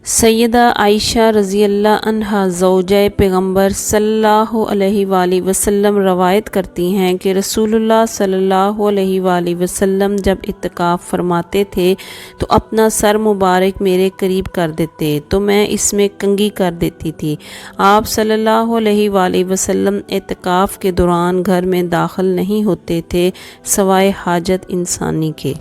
सैयदा आयशा रज़ी अल्लाह अन्हा ज़ौजा पैगम्बर सल्लल्लाहु अलैहि वाली वसल्लम रवायत करती हैं कि रसूलुल्लाह सल्लल्लाहु अलैहि वाली वसल्लम जब इत्तिकाफ़ फरमाते थे तो अपना सर मुबारक मेरे करीब कर देते तो मैं इसमें कंघी कर देती थी। आप सल्लल्लाहु अलैहि वाली वसल्लम इत्तिकाफ़ के दौरान घर में दाखिल नहीं होते थे सवाए हाजत इंसानी के।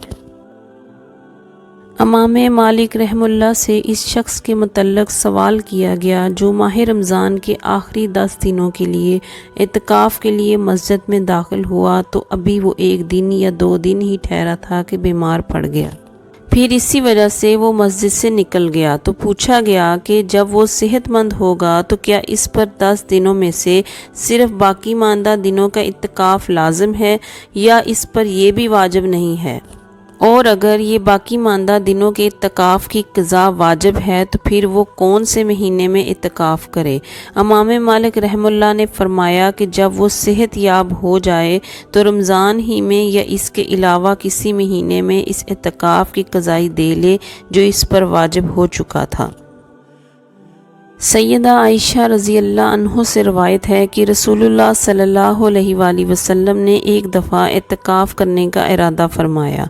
इमाम मालिक रहमुल्लाह से इस शख्स के मुतल्लक़ सवाल किया गया जो माह रमज़ान के आखिरी 10 दिनों के लिए इत्तिकाफ़ के लिए मस्जिद में दाखिल हुआ तो अभी वो 1 दिन या 2 दिन ही ठहरा था कि बीमार पड़ गया, फिर इसी वजह से वो मस्जिद से निकल गया। तो पूछा गया कि जब वो सेहतमंद होगा तो क्या इस पर 10 दिनों में से सिर्फ़ बाकी मानदा दिनों का इत्तिकाफ़ लाजिम है या इस पर यह भी वाजिब नहीं है, और अगर ये बाकी मानदा दिनों के इत्तिकाफ़ की क़ज़ा वाजिब है तो फिर वो कौन से महीने में इत्तिकाफ़ करे। इमाम मालिक रहमुल्लाह ने फरमाया कि जब वो सेहत याब हो जाए तो रमज़ान ही में या इसके अलावा किसी महीने में इस इत्तिकाफ़ की क़ज़ाई दे ले जो इस पर वाजिब हो चुका था। सैयदा आयशा रज़ी अल्लाह अन्हा से रवायत है कि रसूलुल्लाह सल्लल्लाहु अलैहि वसल्लम ने एक दफ़ा इत्तिकाफ़ करने का इरादा फरमाया।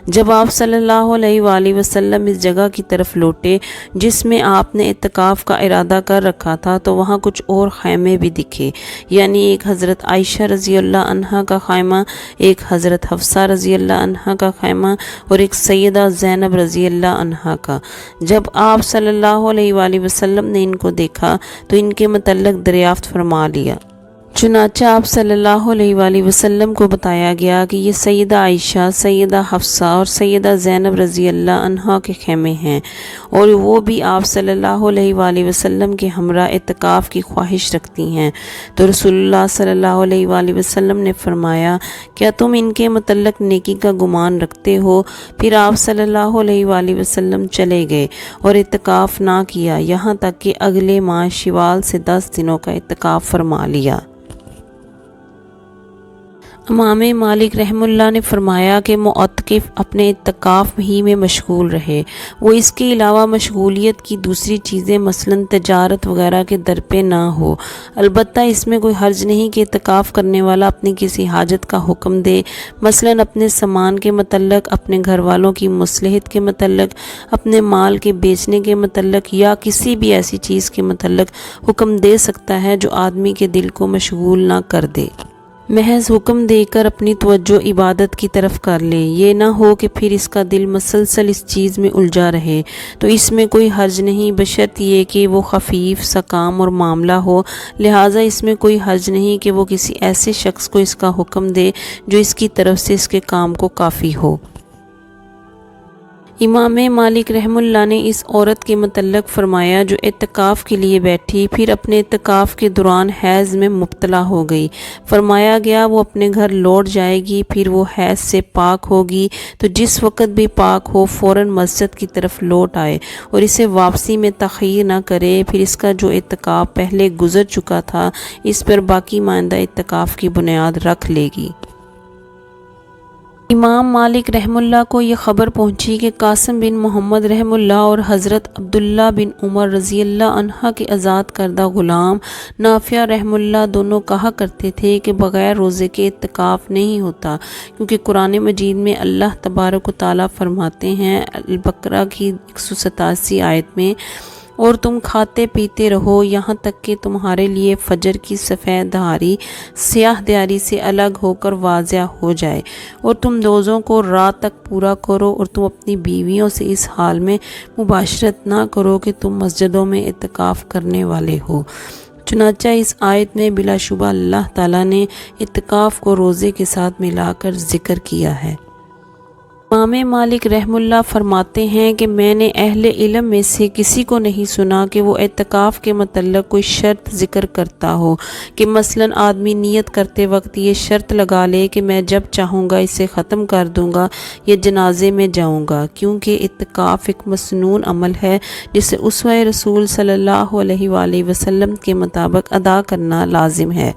जब आप सल्लल्लाहु अलैहि वसल्लम इस जगह की तरफ लौटे जिसमें आपने इत्तिकाफ़ का इरादा कर रखा था तो वहाँ कुछ और खैमे भी दिखे, यानी एक हज़रत आयशा रज़ी अल्लाह अन्हा का खैमा, एक हज़रत हफ्सा रज़ी अल्लाह अन्हा का खैमा और एक सैयदा ज़ैनब रज़ी अल्लाह अन्हा का। जब आप सल्लल्लाहु अलैहि वसल्लम ने को देखा तो इनके मुतल्लिक़ दरियाफ्त फरमा लिया। चुनांचे आप सल्लल्लाहु अलैहि वसल्लम को बताया गया कि ये सैयदा आयशा, सैयदा हफ्सा और सैयदा ज़ैनब रज़ी अल्लाह अन्हा के खेमे हैं और वो भी आप सल्लल्लाहु अलैहि वसल्लम के हमरा इत्तिकाफ़ की ख्वाहिश रखती हैं। तो रसूलुल्लाह सल्लल्लाहु अलैहि वसल्लम ने फरमाया, क्या तुम इनके मुतल्लिक़ नेकी का गुमान रखते हो? फिर आप सल्लल्लाहु अलैहि वसल्लम चले गए और इत्तिकाफ़ ना किया यहाँ तक कि अगले माह शवाल से 10 दिनों का इत्तिकाफ़ फरमा लिया। इमाम मालिक रहमुल्लाह ने फरमाया कि मुअत्तिक़ अपने इत्तिकाफ़ ही में मशगूल रहे, वो इसके अलावा मशगूलियत की दूसरी चीज़ें मसलन तजारत वगैरह के दर पे ना हो। अलबत्ता इसमें कोई हर्ज नहीं कि इत्तिकाफ़ करने वाला अपनी किसी हाजत का हुक्म दे, मसलन अपने सामान के मुतल्लिक़, अपने घर वालों की मसलहत के मुतल्लिक़, अपने माल के बेचने के मुतल्लिक़ या किसी भी ऐसी चीज़ के मुतल्लिक़ हुक्म दे सकता है जो आदमी के दिल को मशगूल ना कर दे। महज हुक्म देकर अपनी तवज्जो इबादत की तरफ कर ले, ये ना हो कि फिर इसका दिल मसलसल इस चीज़ में उलझा रहे। तो इसमें कोई हर्ज नहीं बशर्त ये कि वो खफीफ सा काम और मामला हो, लिहाजा इसमें कोई हर्ज नहीं कि वो किसी ऐसे शख्स को इसका हुक्म दे जो इसकी तरफ से इसके काम को काफ़ी हो। इमाम मालिक रहमुल्लाह ने इस औरत के मुतल्लिक़ फरमाया जो इत्तिकाफ़ के लिए बैठी फिर अपने इत्तिकाफ़ के दौरान हैज़ में मुब्तला हो गई। फरमाया गया वो अपने घर लौट जाएगी, फिर वो हैज़ से पाक होगी तो जिस वक़्त भी पाक हो फ़ौरन मस्जिद की तरफ लौट आए और इसे वापसी में तख़य्युर ना करे। फिर इसका जो इत्तिकाफ़ पहले गुज़र चुका था इस पर बाकी मानदा इत्तिकाफ़ की बुनियाद रख लेगी। इमाम मालिक रहमुल्लाह को ये ख़बर पहुंची कि कासिम बिन मोहम्मद रहमुल्लाह और हज़रत अब्दुल्ला बिन उमर रज़ी अल्लाह अन्हा के आज़ाद करदा ग़ुलाम नाफ़िया रहमुल्लाह दोनों कहा करते थे कि बग़ैर रोज़े के इत्तिकाफ़ नहीं होता, क्योंकि कुरान मजीद में अल्लाह तबारक व तआला फरमाते हैं अल-बक़रा की 187 आयत में, और तुम खाते पीते रहो यहाँ तक कि तुम्हारे लिए फजर की सफ़ेद धारी स्याह दियारी से अलग होकर वाज़िया हो जाए, और तुम रोज़ों को रात तक पूरा करो, और तुम अपनी बीवियों से इस हाल में मुबाशरत ना करो कि तुम मस्जिदों में इत्तिकाफ़ करने वाले हो। चुनांचे इस आयत में बिलाशुबा अल्लाह ताला ने इत्तिकाफ़ को रोज़े के साथ मिलाकर ज़िक्र किया है। इमाम मालिक रहमुल्लाह फरमाते हैं कि मैंने अहले इल्म में से किसी को नहीं सुना कि वो इत्तिकाफ़ के मुतल्लिक़ कोई शर्त ज़िक्र करता हो कि मसलन आदमी नियत करते वक्त ये शर्त लगा ले कि मैं जब चाहूँगा इसे ख़त्म कर दूँगा या जनाजे में जाऊँगा, क्योंकि इत्तिकाफ़ एक मसनून अमल है जिसे उसवे रसूल सल्लल्लाहु अलैहि वसल्लम के मुताबिक अदा करना लाजिम है।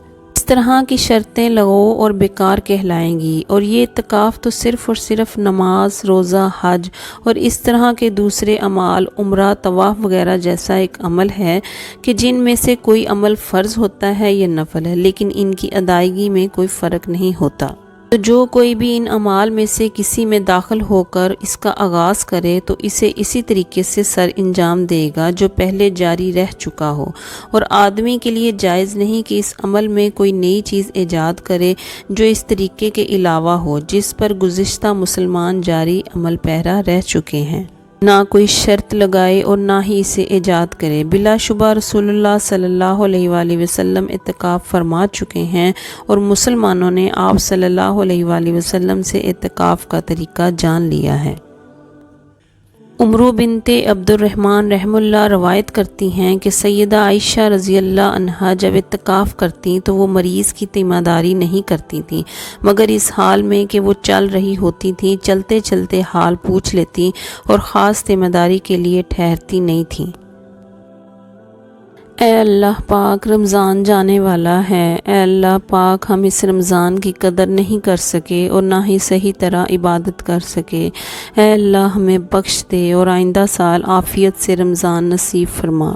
طرح کی شرطیں لگو اور بیکار کہلائیں گی، اور یہ اعتکاف تو صرف اور صرف نماز، روزہ، حج اور اس طرح کے دوسرے اعمال، عمرہ، طواف وغیرہ جیسا ایک عمل ہے کہ جن میں سے کوئی عمل فرض ہوتا ہے یا نفل ہے، لیکن ان کی ادائیگی میں کوئی فرق نہیں ہوتا۔ تو جو کوئی بھی ان اعمال میں سے کسی میں داخل ہو کر اس کا آغاز کرے تو اسے اسی طریقے سے سر انجام دے گا جو پہلے جاری رہ چکا ہو، اور آدمی کے لیے جائز نہیں کہ اس عمل میں کوئی نئی چیز ایجاد کرے جو اس طریقے کے علاوہ ہو جس پر گزشتہ مسلمان جاری عمل پیرا رہ چکے ہیں۔ نہ کوئی شرط لگائے اور نہ ہی اسے ایجاد کرے۔ بلا شبہ رسول اللہ صلی اللہ علیہ وآلہ وسلم اعتکاف فرما چکے ہیں، اور مسلمانوں نے آپ صلی اللہ علیہ وآلہ وسلم سے اعتکاف کا طریقہ جان لیا ہے۔ عمرو بنت عبد الرحمن رحم اللہ روایت کرتی ہیں کہ سیدہ عائشہ رضی اللہ عنہا جب اعتکاف کرتیں تو وہ مریض کی تیمارداری نہیں کرتی تھیں، مگر اس حال میں کہ وہ چل رہی ہوتی تھیں، چلتے چلتے حال پوچھ لیتی اور خاص تیمارداری کے لیے ٹھہرتی نہیں تھیں۔ اے اللہ پاک، رمضان جانے والا ہے، اے اللہ پاک، ہم اس رمضان کی قدر نہیں کر سکے اور نہ ہی صحیح طرح عبادت کر سکے۔ اے اللہ ہمیں بخش دے اور آئندہ سال عافیت سے رمضان نصیب فرما۔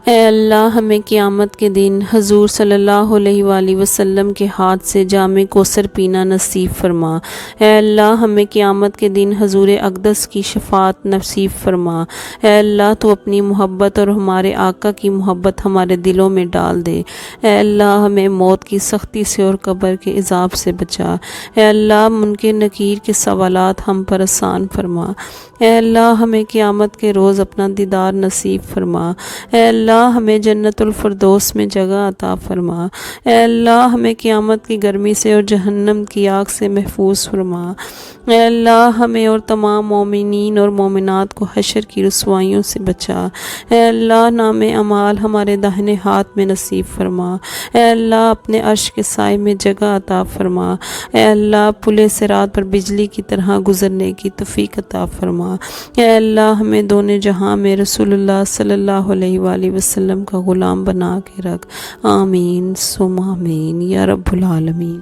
اے اللہ ہمیں قیامت کے دن حضور صلی اللہ علیہ وآلہ وسلم کے ہاتھ سے جام کوثر پینا نصیب فرما۔ اے اللہ ہمیں قیامت کے دن حضور اقدس کی شفاعت نصیب فرما۔ اے اللہ تو اپنی محبت اور ہمارے آقا کی محبت ہمارے دلوں میں ڈال دے۔ اے اللہ ہمیں موت کی سختی سے اور قبر کے عذاب سے بچا۔ اے اللہ منکر نکیر کے سوالات ہم پر آسان فرما۔ اے اللہ ہمیں قیامت کے روز اپنا دیدار نصیب فرما۔ اے اللہ ہمیں جنت الفردوس میں جگہ عطا فرما۔ اے اللہ ہمیں قیامت کی گرمی سے اور جہنم کی آگ سے محفوظ فرما۔ اے اللہ ہمیں اور تمام مومنین اور مومنات کو حشر کی رسوائیوں سے بچا۔ اے اللہ نام اعمال ہمارے داہنے ہاتھ میں نصیب فرما۔ اے اللہ اپنے عرش کے سائے میں جگہ عطا فرما۔ اے اللہ پل صراط پر بجلی کی طرح گزرنے کی توفیق عطا فرما۔ اے اللہ ہمیں دونوں جہاں میں رسول اللہ صلی اللہ علیہ وآلہ وسلم کا غلام بنا کے رکھ۔ آمین ثم آمین یا رب العالمین۔